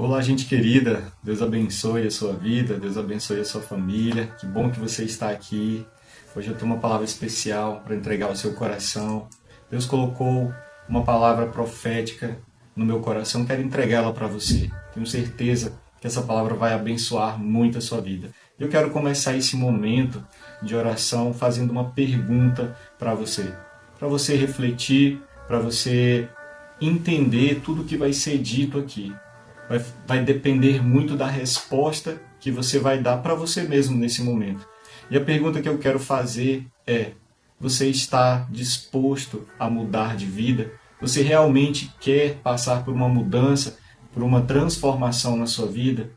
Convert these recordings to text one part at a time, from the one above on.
Olá, gente querida. Deus abençoe a sua vida, Deus abençoe a sua família. Que bom que você está aqui. Hoje eu tenho uma palavra especial para entregar ao seu coração. Deus colocou uma palavra profética no meu coração, quero entregá-la para você. Tenho certeza que essa palavra vai abençoar muito a sua vida. Eu quero começar esse momento de oração fazendo uma pergunta para você refletir, para você entender tudo que vai ser dito aqui. Vai depender muito da resposta que você vai dar para você mesmo nesse momento. E a pergunta que eu quero fazer é: você está disposto a mudar de vida? Você realmente quer passar por uma mudança, por uma transformação na sua vida?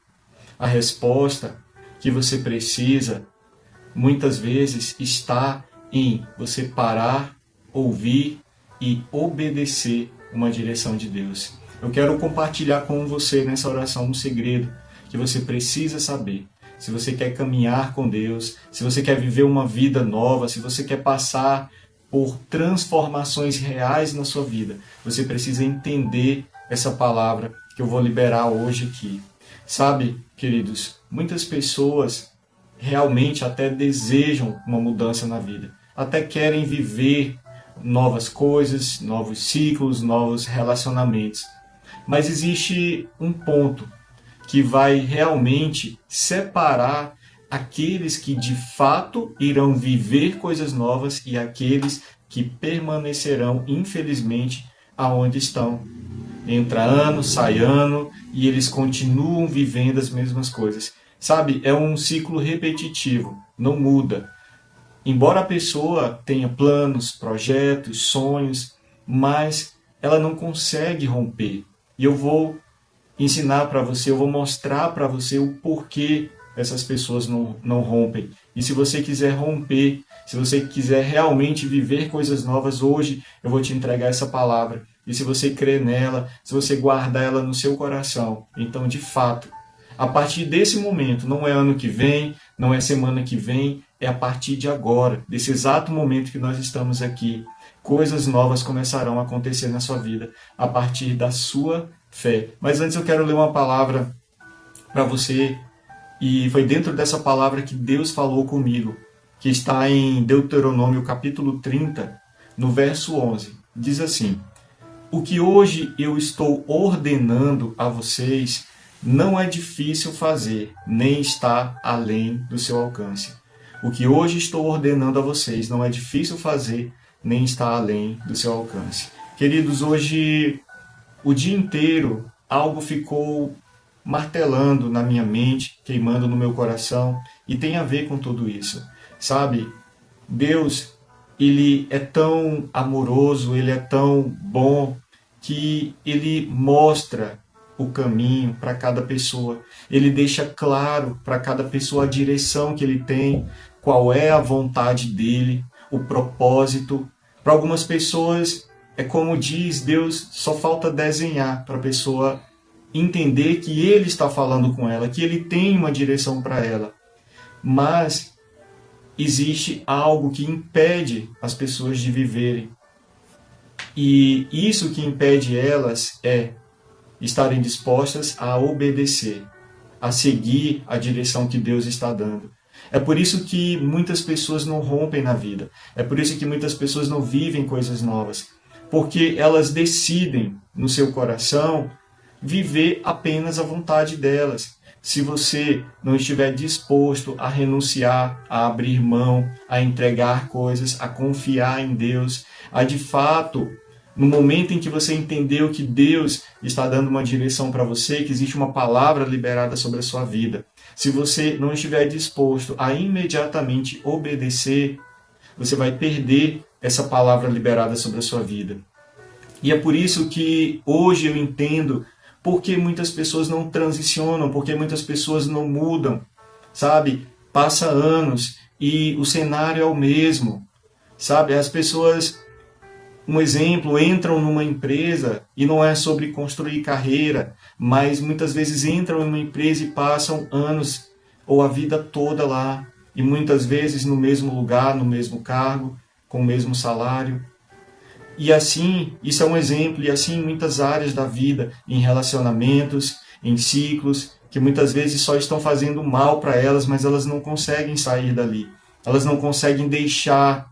A resposta que você precisa, muitas vezes, está em você parar, ouvir e obedecer uma direção de Deus. Eu quero compartilhar com você nessa oração um segredo que você precisa saber. Se você quer caminhar com Deus, se você quer viver uma vida nova, se você quer passar por transformações reais na sua vida, você precisa entender essa palavra que eu vou liberar hoje aqui. Sabe, queridos, muitas pessoas realmente até desejam uma mudança na vida, até querem viver novas coisas, novos ciclos, novos relacionamentos. Mas existe um ponto que vai realmente separar aqueles que de fato irão viver coisas novas e aqueles que permanecerão, infelizmente, aonde estão. Entra ano, sai ano e eles continuam vivendo as mesmas coisas. Sabe, é um ciclo repetitivo, não muda. Embora a pessoa tenha planos, projetos, sonhos, mas ela não consegue romper. E eu vou ensinar para você, eu vou mostrar para você o porquê essas pessoas não rompem. E se você quiser romper, se você quiser realmente viver coisas novas, hoje eu vou te entregar essa palavra. E se você crer nela, se você guardar ela no seu coração, então de fato, a partir desse momento, não é ano que vem, não é semana que vem, é a partir de agora, desse exato momento que nós estamos aqui, coisas novas começarão a acontecer na sua vida a partir da sua fé. Mas antes eu quero ler uma palavra para você, e foi dentro dessa palavra que Deus falou comigo, que está em Deuteronômio capítulo 30, no verso 11. Diz assim: o que hoje eu estou ordenando a vocês não é difícil fazer, nem está além do seu alcance. O que hoje estou ordenando a vocês não é difícil fazer, nem está além do seu alcance. Queridos, hoje, o dia inteiro, algo ficou martelando na minha mente, queimando no meu coração, e tem a ver com tudo isso. Sabe, Deus, Ele é tão amoroso, Ele é tão bom, que Ele mostra o caminho para cada pessoa. Ele deixa claro para cada pessoa a direção que Ele tem, qual é a vontade dEle, o propósito. Para algumas pessoas, é como diz Deus, só falta desenhar para a pessoa entender que Ele está falando com ela, que Ele tem uma direção para ela. Mas existe algo que impede as pessoas de viverem. E isso que impede elas é estarem dispostas a obedecer, a seguir a direção que Deus está dando. É por isso que muitas pessoas não rompem na vida. É por isso que muitas pessoas não vivem coisas novas. Porque elas decidem, no seu coração, viver apenas a vontade delas. Se você não estiver disposto a renunciar, a abrir mão, a entregar coisas, a confiar em Deus, a de fato, no momento em que você entendeu que Deus está dando uma direção para você, que existe uma palavra liberada sobre a sua vida, se você não estiver disposto a imediatamente obedecer, você vai perder essa palavra liberada sobre a sua vida. E é por isso que hoje eu entendo por que muitas pessoas não transicionam, por que muitas pessoas não mudam, sabe? Passa anos e o cenário é o mesmo, sabe? As pessoas, um exemplo, entram numa empresa e não é sobre construir carreira, mas muitas vezes entram em uma empresa e passam anos ou a vida toda lá, e muitas vezes no mesmo lugar, no mesmo cargo, com o mesmo salário. E assim, isso é um exemplo, e assim em muitas áreas da vida, em relacionamentos, em ciclos, que muitas vezes só estão fazendo mal para elas, mas elas não conseguem sair dali. Elas não conseguem deixar.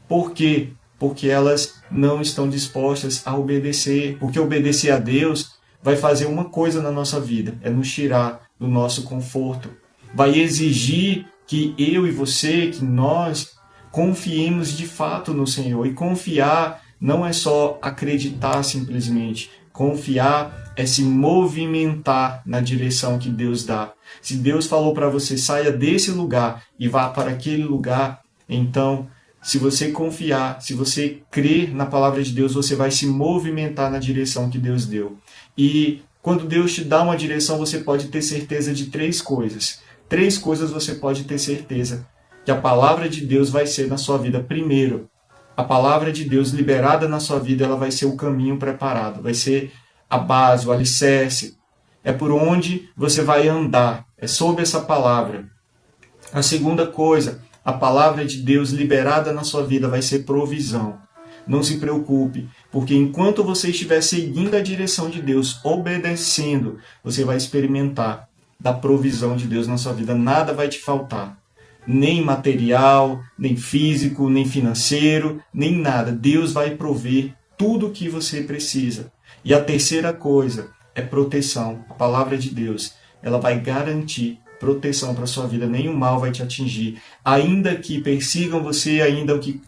Por quê? Porque elas não estão dispostas a obedecer. Porque obedecer a Deus vai fazer uma coisa na nossa vida, é nos tirar do nosso conforto. Vai exigir que eu e você, que nós confiemos de fato no Senhor. E confiar não é só acreditar simplesmente. Confiar é se movimentar na direção que Deus dá. Se Deus falou para você, saia desse lugar e vá para aquele lugar, então, se você confiar, se você crer na palavra de Deus, você vai se movimentar na direção que Deus deu. E quando Deus te dá uma direção, você pode ter certeza de 3 coisas. 3 coisas você pode ter certeza que a palavra de Deus vai ser na sua vida. Primeiro, a palavra de Deus liberada na sua vida, ela vai ser o caminho preparado, vai ser a base, o alicerce. É por onde você vai andar, é sobre essa palavra. A segunda coisa, a palavra de Deus liberada na sua vida vai ser provisão. Não se preocupe, porque enquanto você estiver seguindo a direção de Deus, obedecendo, você vai experimentar da provisão de Deus na sua vida. Nada vai te faltar. Nem material, nem físico, nem financeiro, nem nada. Deus vai prover tudo o que você precisa. E a terceira coisa é proteção. A palavra de Deus, ela vai garantir proteção para a sua vida. Nenhum mal vai te atingir. Ainda que persigam você,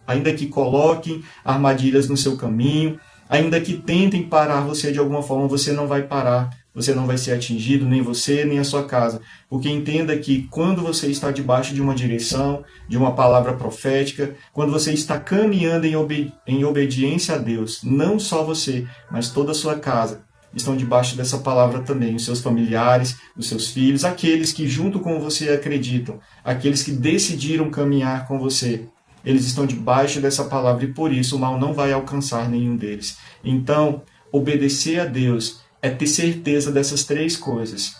ainda que coloquem armadilhas no seu caminho, ainda que tentem parar você de alguma forma, você não vai parar. Você não vai ser atingido, nem você, nem a sua casa. Porque entenda que quando você está debaixo de uma direção, de uma palavra profética, quando você está caminhando em obediência a Deus, não só você, mas toda a sua casa, estão debaixo dessa palavra também. Os seus familiares, os seus filhos, aqueles que junto com você acreditam, aqueles que decidiram caminhar com você, eles estão debaixo dessa palavra e por isso o mal não vai alcançar nenhum deles. Então, obedecer a Deus é ter certeza dessas 3 coisas,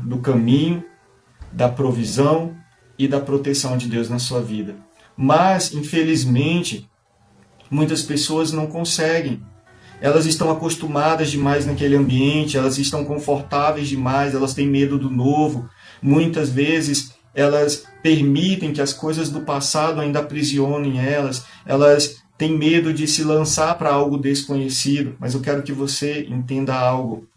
do caminho, da provisão e da proteção de Deus na sua vida. Mas, infelizmente, muitas pessoas não conseguem. Elas estão acostumadas demais naquele ambiente, elas estão confortáveis demais, elas têm medo do novo. Muitas vezes, elas permitem que as coisas do passado ainda aprisionem elas, elas tem medo de se lançar para algo desconhecido, mas eu quero que você entenda algo.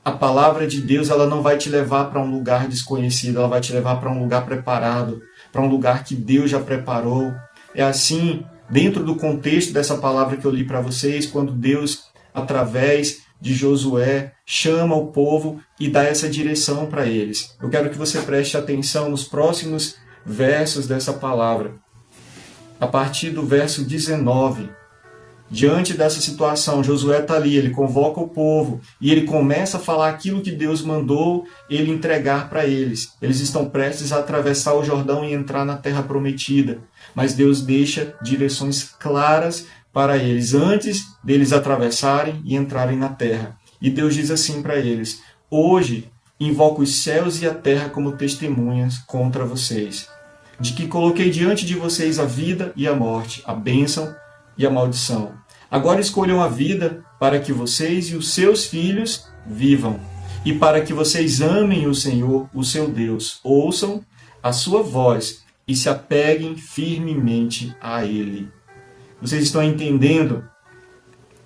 A palavra de Deus, ela não vai te levar para um lugar desconhecido, ela vai te levar para um lugar preparado, para um lugar que Deus já preparou. É assim, dentro do contexto dessa palavra que eu li para vocês, quando Deus, através de Josué, chama o povo e dá essa direção para eles. Eu quero que você preste atenção nos próximos versos dessa palavra. A partir do verso 19, diante dessa situação, Josué está ali, ele convoca o povo e ele começa a falar aquilo que Deus mandou ele entregar para eles. Eles estão prestes a atravessar o Jordão e entrar na terra prometida, mas Deus deixa direções claras para eles, antes deles atravessarem e entrarem na terra. E Deus diz assim para eles: hoje invoco os céus e a terra como testemunhas contra vocês, de que coloquei diante de vocês a vida e a morte, a bênção e a maldição. Agora escolham a vida para que vocês e os seus filhos vivam, e para que vocês amem o Senhor, o seu Deus, ouçam a sua voz e se apeguem firmemente a Ele. Vocês estão entendendo?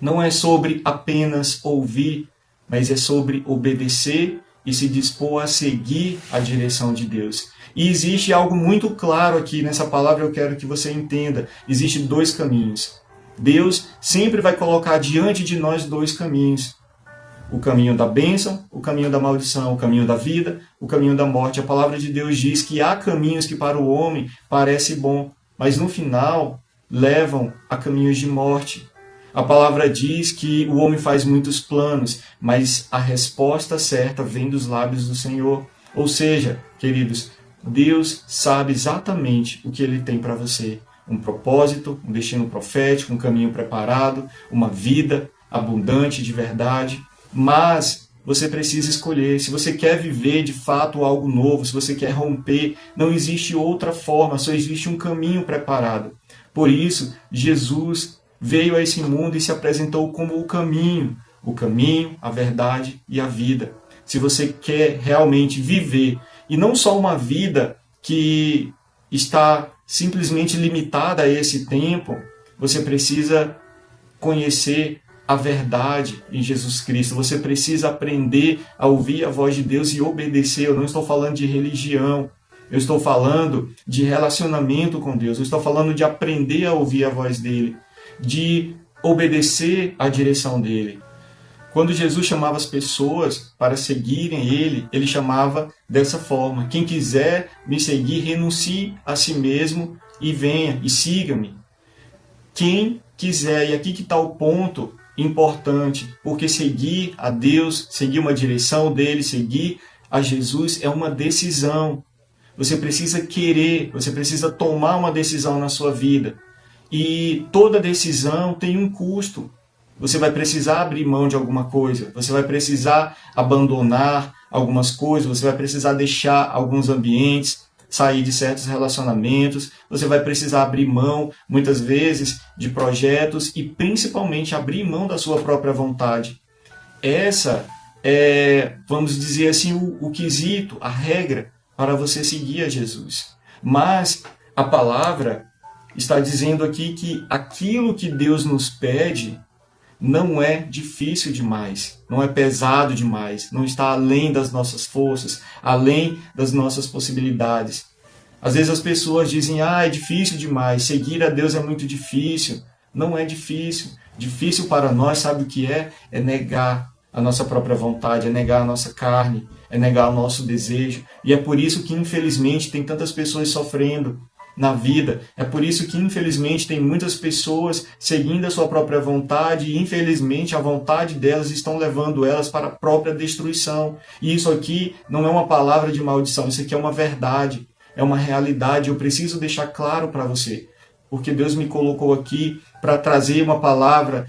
Não é sobre apenas ouvir, mas é sobre obedecer e se dispor a seguir a direção de Deus. E existe algo muito claro aqui nessa palavra, eu quero que você entenda. Existem 2 caminhos. Deus sempre vai colocar diante de nós 2 caminhos. O caminho da bênção, o caminho da maldição, o caminho da vida, o caminho da morte. A palavra de Deus diz que há caminhos que para o homem parece bom, mas no final levam a caminhos de morte. A palavra diz que o homem faz muitos planos, mas a resposta certa vem dos lábios do Senhor. Ou seja, queridos, Deus sabe exatamente o que Ele tem para você. Um propósito, um destino profético, um caminho preparado, uma vida abundante de verdade. Mas você precisa escolher. Se você quer viver de fato algo novo, se você quer romper, não existe outra forma, só existe um caminho preparado. Por isso, Jesus veio a esse mundo e se apresentou como o caminho, a verdade e a vida. se você quer realmente viver, e não só uma vida que está simplesmente limitada a esse tempo, você precisa conhecer a verdade em Jesus Cristo. Você precisa aprender a ouvir a voz de Deus e obedecer. Eu não estou falando de religião, eu estou falando de relacionamento com Deus. Eu estou falando de aprender a ouvir a voz dele, de obedecer à direção dele. Quando Jesus chamava as pessoas para seguirem ele, ele chamava dessa forma: quem quiser me seguir, renuncie a si mesmo e venha e siga-me. Quem quiser, e aqui que está o ponto importante, porque seguir a Deus, seguir uma direção dele, seguir a Jesus é uma decisão. Você precisa querer, você precisa tomar uma decisão na sua vida. E toda decisão tem um custo. Você vai precisar abrir mão de alguma coisa, você vai precisar abandonar algumas coisas, você vai precisar deixar alguns ambientes, sair de certos relacionamentos, você vai precisar abrir mão, muitas vezes, de projetos e principalmente abrir mão da sua própria vontade. Essa é, vamos dizer assim, o quesito, a regra para você seguir a Jesus. Mas a palavra está dizendo aqui que aquilo que Deus nos pede não é difícil demais, não é pesado demais, não está além das nossas forças, além das nossas possibilidades. Às vezes as pessoas dizem, é difícil demais, seguir a Deus é muito difícil. Não é difícil. Difícil para nós, sabe o que é? É negar a nossa própria vontade, é negar a nossa carne, é negar o nosso desejo. E é por isso que, infelizmente, tem tantas pessoas sofrendo na vida. É por isso que, infelizmente, tem muitas pessoas seguindo a sua própria vontade e, infelizmente, a vontade delas estão levando elas para a própria destruição. E isso aqui não é uma palavra de maldição, isso aqui é uma verdade, é uma realidade. Eu preciso deixar claro para você, porque Deus me colocou aqui para trazer uma palavra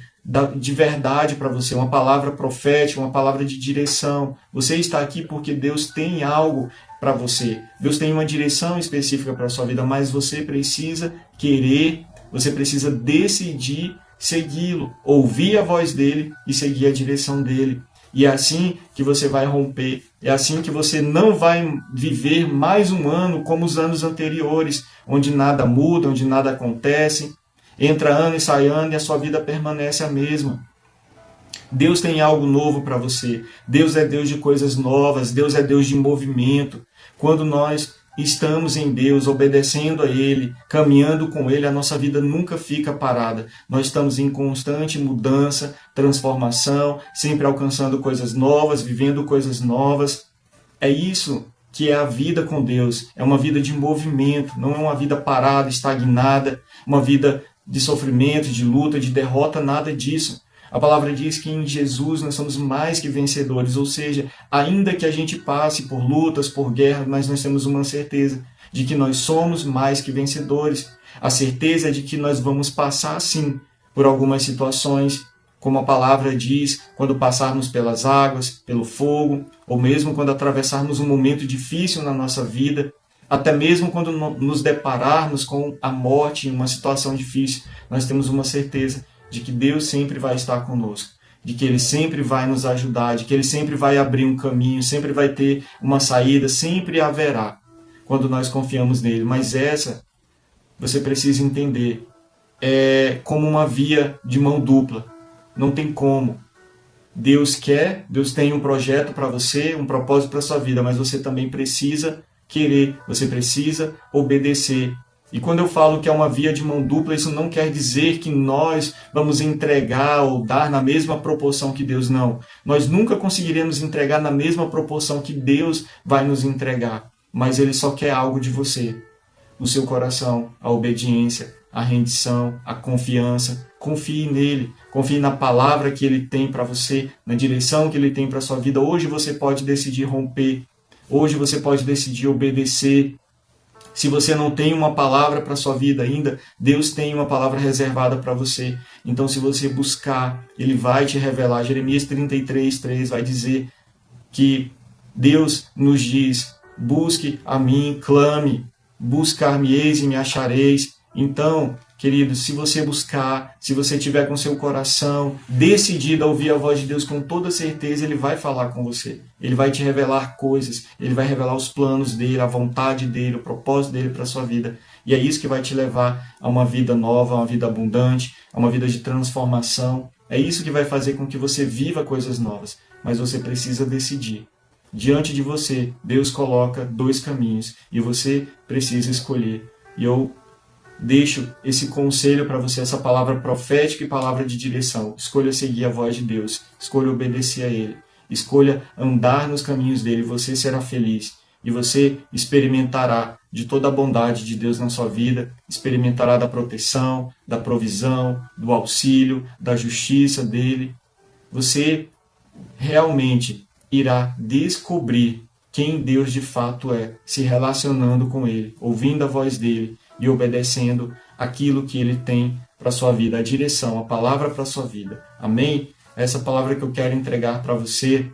de verdade para você, uma palavra profética, uma palavra de direção. Você está aqui porque Deus tem algo para você. Deus tem uma direção específica para a sua vida, mas você precisa querer, você precisa decidir segui-lo, ouvir a voz dele e seguir a direção dele. E é assim que você vai romper, é assim que você não vai viver mais um ano como os anos anteriores, onde nada muda, onde nada acontece, entra ano e sai ano e a sua vida permanece a mesma. Deus tem algo novo para você. Deus é Deus de coisas novas. Deus é Deus de movimento. Quando nós estamos em Deus, obedecendo a Ele, caminhando com Ele, a nossa vida nunca fica parada. Nós estamos em constante mudança, transformação, sempre alcançando coisas novas, vivendo coisas novas. É isso que é a vida com Deus. É uma vida de movimento, não é uma vida parada, estagnada, uma vida de sofrimento, de luta, de derrota, nada disso. A palavra diz que em Jesus nós somos mais que vencedores, ou seja, ainda que a gente passe por lutas, por guerras, mas nós temos uma certeza de que nós somos mais que vencedores. A certeza de que nós vamos passar, sim, por algumas situações, como a palavra diz, quando passarmos pelas águas, pelo fogo, ou mesmo quando atravessarmos um momento difícil na nossa vida, até mesmo quando nos depararmos com a morte em uma situação difícil, nós temos uma certeza de que Deus sempre vai estar conosco, de que Ele sempre vai nos ajudar, de que Ele sempre vai abrir um caminho, sempre vai ter uma saída, sempre haverá, quando nós confiamos nele. Mas essa, você precisa entender, é como uma via de mão dupla. Não tem como. Deus quer, Deus tem um projeto para você, um propósito para a sua vida, mas você também precisa querer, você precisa obedecer. E quando eu falo que é uma via de mão dupla, isso não quer dizer que nós vamos entregar ou dar na mesma proporção que Deus, não. Nós nunca conseguiremos entregar na mesma proporção que Deus vai nos entregar. Mas Ele só quer algo de você. O seu coração, a obediência, a rendição, a confiança. Confie nele, confie na palavra que Ele tem para você, na direção que Ele tem para a sua vida. Hoje você pode decidir romper. Hoje você pode decidir obedecer. Se você não tem uma palavra para a sua vida ainda, Deus tem uma palavra reservada para você. Então, se você buscar, Ele vai te revelar. Jeremias 33:3 vai dizer que Deus nos diz: busque a mim, clame, buscar-me-eis e me achareis. Então, Querido, se você buscar, se você tiver com seu coração decidido a ouvir a voz de Deus com toda certeza, Ele vai falar com você. Ele vai te revelar coisas, Ele vai revelar os planos dEle, a vontade dEle, o propósito dEle para a sua vida. E é isso que vai te levar a uma vida nova, a uma vida abundante, a uma vida de transformação. É isso que vai fazer com que você viva coisas novas. Mas você precisa decidir. Diante de você, Deus coloca 2 caminhos e você precisa escolher. E eu deixo esse conselho para você, essa palavra profética e palavra de direção. Escolha seguir a voz de Deus, escolha obedecer a Ele, escolha andar nos caminhos dEle, você será feliz. E você experimentará de toda a bondade de Deus na sua vida, experimentará da proteção, da provisão, do auxílio, da justiça dEle. Você realmente irá descobrir quem Deus de fato é, se relacionando com Ele, ouvindo a voz dEle e obedecendo aquilo que Ele tem para a sua vida, a direção, a palavra para a sua vida. Amém? Essa palavra que eu quero entregar para você,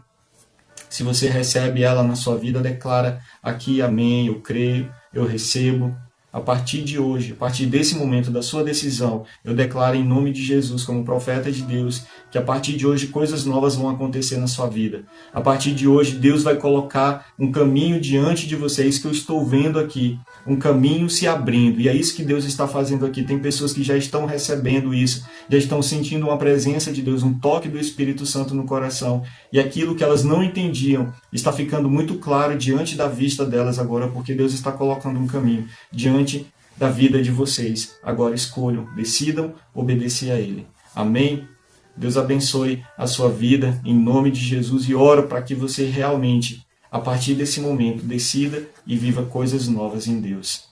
se você recebe ela na sua vida, declara aqui, amém, eu creio, eu recebo. A partir de hoje, a partir desse momento da sua decisão, eu declaro em nome de Jesus, como profeta de Deus, que a partir de hoje coisas novas vão acontecer na sua vida. A partir de hoje, Deus vai colocar um caminho diante de vocês que eu estou vendo aqui, um caminho se abrindo. E é isso que Deus está fazendo aqui. Tem pessoas que já estão recebendo isso, já estão sentindo uma presença de Deus, um toque do Espírito Santo no coração. E aquilo que elas não entendiam está ficando muito claro diante da vista delas agora, porque Deus está colocando um caminho diante da vida de vocês. Agora escolham, decidam obedecer a Ele. Amém? Deus abençoe a sua vida em nome de Jesus e oro para que você realmente, a partir desse momento, decida e viva coisas novas em Deus.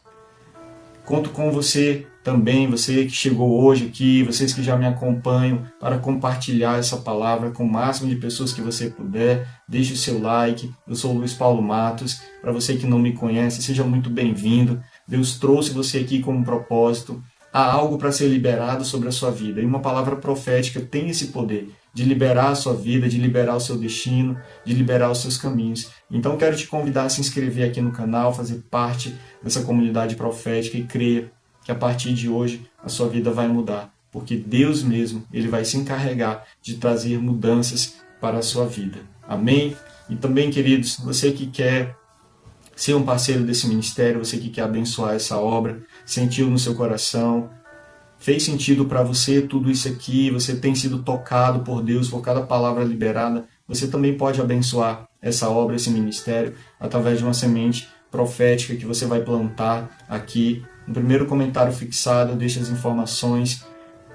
Conto com você também, você que chegou hoje aqui, vocês que já me acompanham, para compartilhar essa palavra com o máximo de pessoas que você puder. Deixe o seu like. Eu sou o Luiz Paulo Matos. Para você que não me conhece, seja muito bem-vindo. Deus trouxe você aqui com um propósito. Há algo para ser liberado sobre a sua vida. E uma palavra profética tem esse poder de liberar a sua vida, de liberar o seu destino, de liberar os seus caminhos. Então quero te convidar a se inscrever aqui no canal, fazer parte dessa comunidade profética e creia que a partir de hoje a sua vida vai mudar. Porque Deus mesmo, Ele vai se encarregar de trazer mudanças para a sua vida. Amém? E também, queridos, você que quer ser um parceiro desse ministério, você que quer abençoar essa obra, sentiu no seu coração, fez sentido para você tudo isso aqui, você tem sido tocado por Deus, por cada palavra liberada, você também pode abençoar essa obra, esse ministério, através de uma semente profética que você vai plantar aqui. No primeiro comentário fixado, deixa as informações.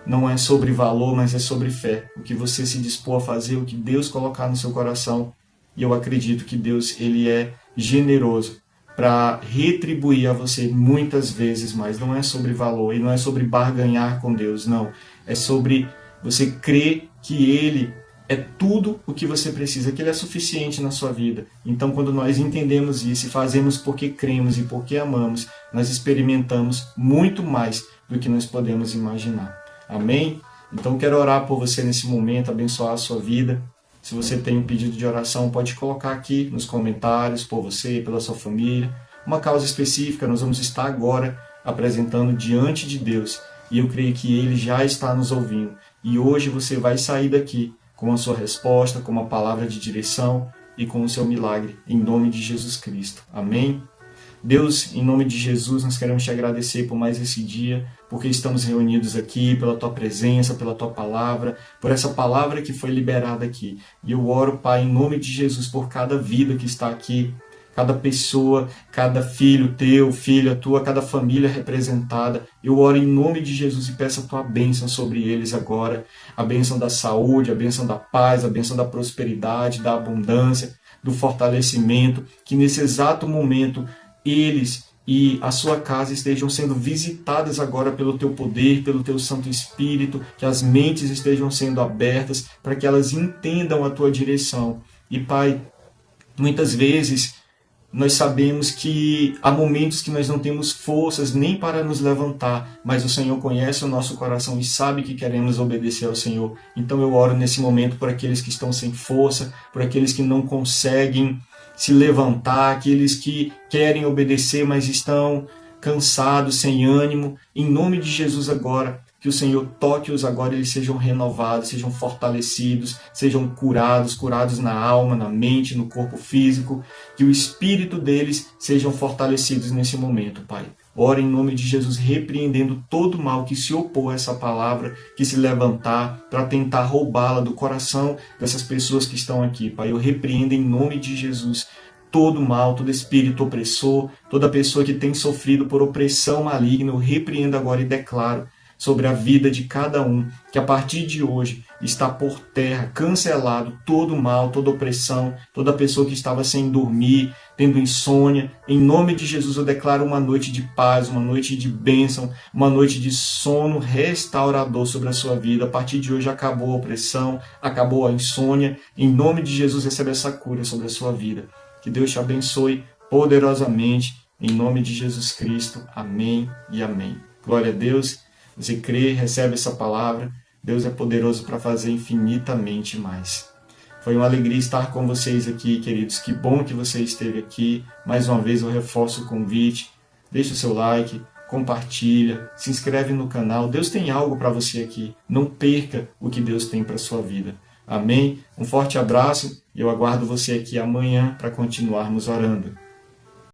Não é sobre valor, mas é sobre fé. O que você se dispor a fazer, o que Deus colocar no seu coração. E eu acredito que Deus, Ele é generoso para retribuir a você muitas vezes mais. Não é sobre valor e não é sobre barganhar com Deus, não. É sobre você crer que Ele é tudo o que você precisa, que Ele é suficiente na sua vida. Então, quando nós entendemos isso e fazemos porque cremos e porque amamos, nós experimentamos muito mais do que nós podemos imaginar. Amém? Então, quero orar por você nesse momento, abençoar a sua vida. Se você tem um pedido de oração, pode colocar aqui nos comentários, por você, pela sua família. Uma causa específica, nós vamos estar agora apresentando diante de Deus. E eu creio que Ele já está nos ouvindo. E hoje você vai sair daqui com a sua resposta, com uma palavra de direção e com o seu milagre, em nome de Jesus Cristo. Amém? Deus, em nome de Jesus, nós queremos te agradecer por mais esse dia, porque estamos reunidos aqui, pela tua presença, pela tua palavra, por essa palavra que foi liberada aqui. E eu oro, Pai, em nome de Jesus, por cada vida que está aqui, cada pessoa, cada filho teu, filha tua, cada família representada. Eu oro em nome de Jesus e peço a tua bênção sobre eles agora, a bênção da saúde, a bênção da paz, a bênção da prosperidade, da abundância, do fortalecimento, que nesse exato momento eles e a sua casa estejam sendo visitadas agora pelo teu poder, pelo teu Santo Espírito, que as mentes estejam sendo abertas para que elas entendam a tua direção. E Pai, muitas vezes nós sabemos que há momentos que nós não temos forças nem para nos levantar, mas o Senhor conhece o nosso coração e sabe que queremos obedecer ao Senhor. Então eu oro nesse momento por aqueles que estão sem força, por aqueles que não conseguem se levantar, aqueles que querem obedecer, mas estão cansados, sem ânimo, em nome de Jesus agora, que o Senhor toque-os agora, eles sejam renovados, sejam fortalecidos, sejam curados na alma, na mente, no corpo físico, que o espírito deles sejam fortalecidos nesse momento, Pai. Ora em nome de Jesus, repreendendo todo mal que se opor a essa palavra, que se levantar para tentar roubá-la do coração dessas pessoas que estão aqui, Pai. Eu repreendo em nome de Jesus todo mal, todo espírito opressor, toda pessoa que tem sofrido por opressão maligna, eu repreendo agora e declaro sobre a vida de cada um, que a partir de hoje está por terra, cancelado todo mal, toda opressão, toda pessoa que estava sem dormir, tendo insônia. Em nome de Jesus eu declaro uma noite de paz, uma noite de bênção, uma noite de sono restaurador sobre a sua vida. A partir de hoje acabou a opressão, acabou a insônia. Em nome de Jesus recebe essa cura sobre a sua vida. Que Deus te abençoe poderosamente, em nome de Jesus Cristo. Amém e amém. Glória a Deus. Você crê, recebe essa palavra, Deus é poderoso para fazer infinitamente mais. Foi uma alegria estar com vocês aqui, queridos. Que bom que você esteve aqui. Mais uma vez eu reforço o convite. Deixa o seu like, compartilha, se inscreve no canal. Deus tem algo para você aqui. Não perca o que Deus tem para a sua vida. Amém? Um forte abraço e eu aguardo você aqui amanhã para continuarmos orando.